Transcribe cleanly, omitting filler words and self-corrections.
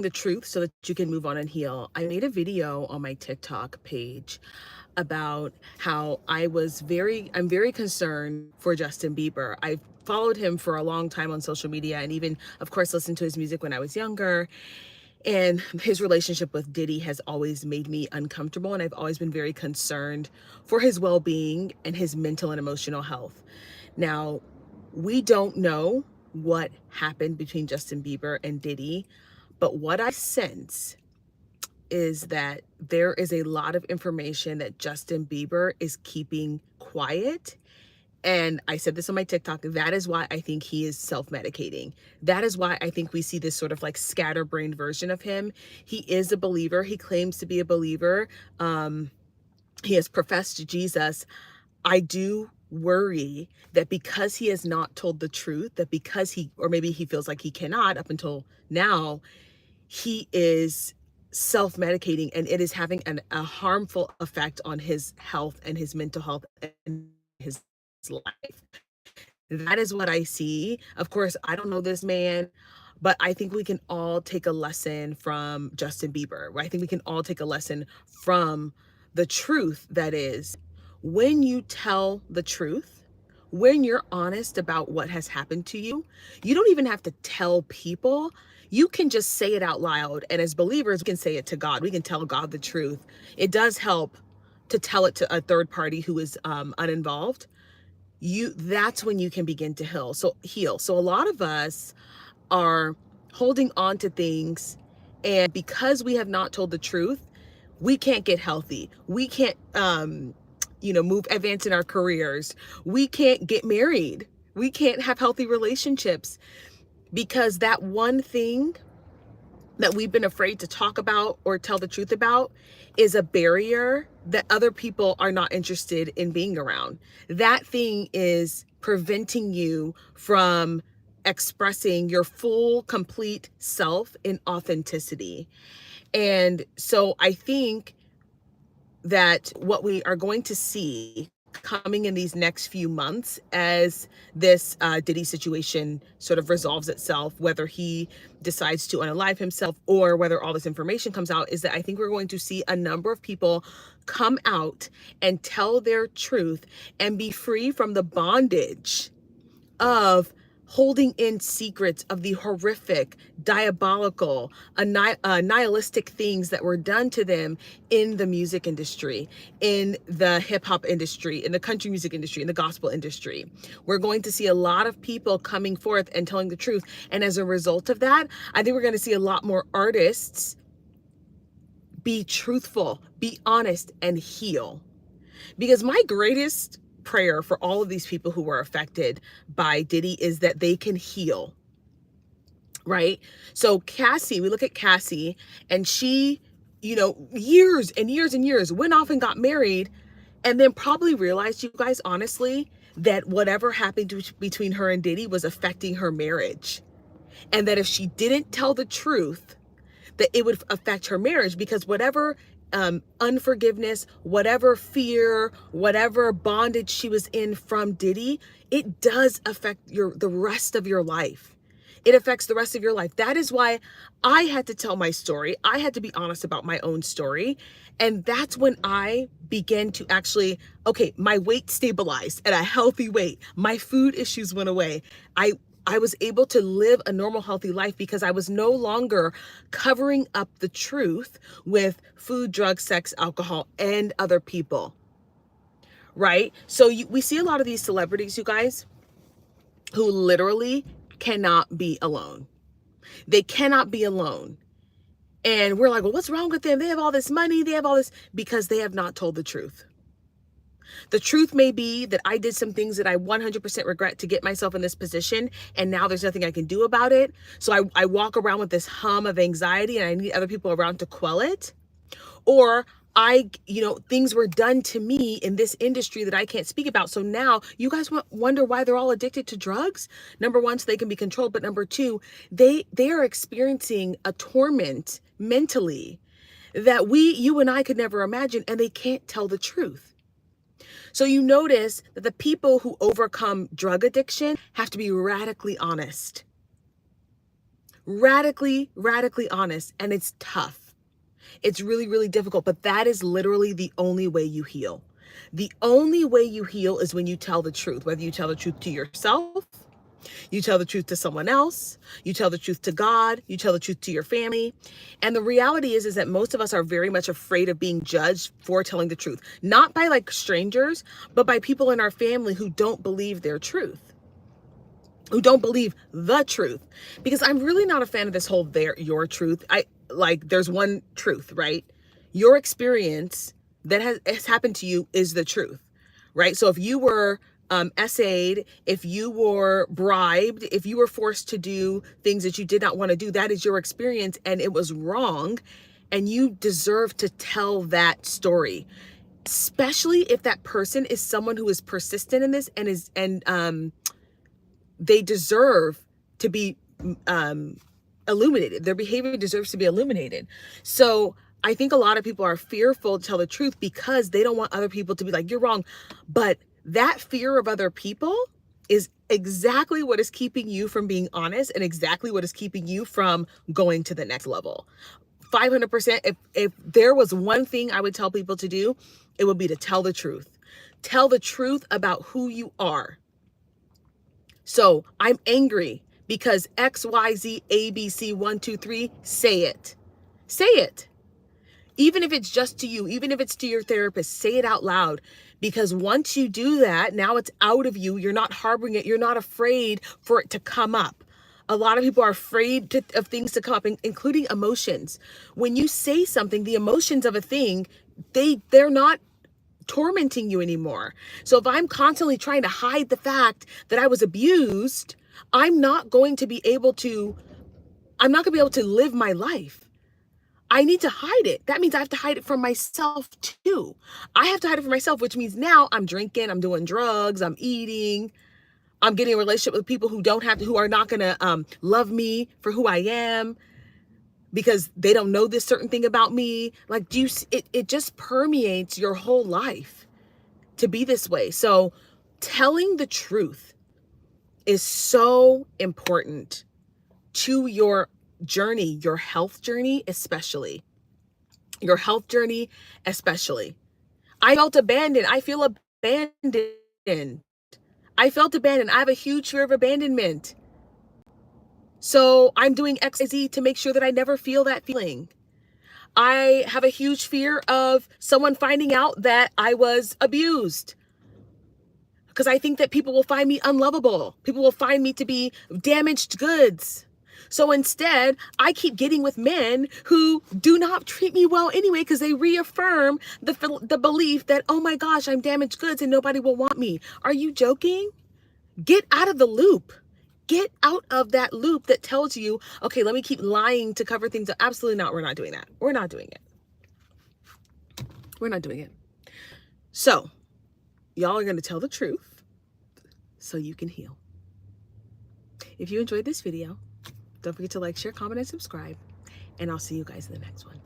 the truth so that you can move on and heal. I made a video on my TikTok page about how I'm very concerned for Justin Bieber. I've followed him for a long time on social media and even, of course, listened to his music when I was younger. And his relationship with Diddy has always made me uncomfortable. And I've always been very concerned for his well being and his mental and emotional health. Now, we don't know what happened between Justin Bieber and Diddy, but what I sense is that there is a lot of information that Justin Bieber is keeping quiet. And I said this on my TikTok. That is why I think he is self-medicating. That is why I think we see this sort of like scatterbrained version of him. He is a believer. He claims to be a believer. He has professed Jesus. I do worry that because he has not told the truth, that because or maybe he feels like he cannot up until now, he is self-medicating and it is having a harmful effect on his health and his mental health and his life. That is what I see. Of course, I don't know this man, but I think we can all take a lesson from Justin Bieber. I think we can all take a lesson from the truth that is, when you tell the truth, when you're honest about what has happened to you, you don't even have to tell people. You can just say it out loud. And as believers, we can say it to God. We can tell God the truth. It does help to tell it to a third party who is uninvolved. That's when you can begin to heal. So a lot of us are holding on to things, and because we have not told the truth, we can't get healthy. We can't advance in our careers. We can't get married. We can't have healthy relationships because that one thing that we've been afraid to talk about or tell the truth about is a barrier that other people are not interested in being around. That thing is preventing you from expressing your full, complete self in authenticity. And so I think that what we are going to see coming in these next few months as this Diddy situation sort of resolves itself, whether he decides to unalive himself or whether all this information comes out, is that I think we're going to see a number of people come out and tell their truth and be free from the bondage of holding in secrets of the horrific, diabolical, nihilistic things that were done to them in the music industry, in the hip hop industry, in the country music industry, in the gospel industry. We're going to see a lot of people coming forth and telling the truth. And as a result of that, I think we're going to see a lot more artists be truthful, be honest, and heal. Because my greatest prayer for all of these people who were affected by Diddy is that they can heal, right? So Cassie, we look at Cassie, and she, years and years and years went off and got married, and then probably realized, you guys, honestly, that whatever happened between her and Diddy was affecting her marriage. And that if she didn't tell the truth, that it would affect her marriage, because whatever unforgiveness, whatever fear, whatever bondage she was in from Diddy, it does affect the rest of your life. It affects the rest of your life. That is why I had to tell my story. I had to be honest about my own story. And that's when I began to actually, okay, my weight stabilized at a healthy weight. My food issues went away. I was able to live a normal, healthy life because I was no longer covering up the truth with food, drugs, sex, alcohol, and other people, right? So we see a lot of these celebrities, you guys, who literally cannot be alone. They cannot be alone. And we're like, well, what's wrong with them? They have all this money. They have all this, because they have not told the truth. The truth may be that I did some things that I 100% regret to get myself in this position, and now there's nothing I can do about it. So I walk around with this hum of anxiety, and I need other people around to quell it. Or things were done to me in this industry that I can't speak about. So now you guys wonder why they're all addicted to drugs. Number one, so they can be controlled. But number two, they are experiencing a torment mentally that you and I could never imagine, and they can't tell the truth. So you notice that the people who overcome drug addiction have to be radically honest. Radically, radically honest. And it's tough. It's really, really difficult, but that is literally the only way you heal. The only way you heal is when you tell the truth, whether you tell the truth to yourself, you tell the truth to someone else, you tell the truth to God, you tell the truth to your family. And the reality is that most of us are very much afraid of being judged for telling the truth, not by like strangers, but by people in our family who don't believe their truth, who don't believe the truth. Because I'm really not a fan of this whole your truth. There's one truth, right? Your experience that has happened to you is the truth, right? So if you were essayed, if you were bribed, if you were forced to do things that you did not want to do, that is your experience and it was wrong. And you deserve to tell that story, especially if that person is someone who is persistent in this and they deserve to be illuminated. Their behavior deserves to be illuminated. So I think a lot of people are fearful to tell the truth because they don't want other people to be like, you're wrong. But that fear of other people is exactly what is keeping you from being honest and exactly what is keeping you from going to the next level. 500%. If there was one thing I would tell people to do, it would be to tell the truth. Tell the truth about who you are. So I'm angry because XYZ ABC 1 2 3. Say it. Say it. Even if it's just to you, even if it's to your therapist, say it out loud. Because once you do that, now it's out of you. You're not harboring it. You're not afraid for it to come up. A lot of people are afraid of things to come up, including emotions. When you say something, the emotions of a thing, they're not tormenting you anymore. So if I'm constantly trying to hide the fact that I was abused, I'm not going to be able to live my life. I need to hide it. That means I have to hide it from myself too. I have to hide it from myself, which means now I'm drinking, I'm doing drugs, I'm eating, I'm getting a relationship with people who are not going to love me for who I am because they don't know this certain thing about me. Like, it just permeates your whole life to be this way. So telling the truth is so important to your journey, your health journey, especially. Your health journey, especially. I felt abandoned. I feel abandoned. I felt abandoned. I have a huge fear of abandonment. So I'm doing XYZ to make sure that I never feel that feeling. I have a huge fear of someone finding out that I was abused, because I think that people will find me unlovable. People will find me to be damaged goods. So instead, I keep getting with men who do not treat me well anyway, because they reaffirm the belief that, oh my gosh, I'm damaged goods and nobody will want me. Are you joking? Get out of the loop. Get out of that loop that tells you, okay, let me keep lying to cover things up. Absolutely not. We're not doing that. We're not doing it. We're not doing it. So y'all are going to tell the truth so you can heal. If you enjoyed this video, don't forget to like, share, comment, and subscribe. And I'll see you guys in the next one.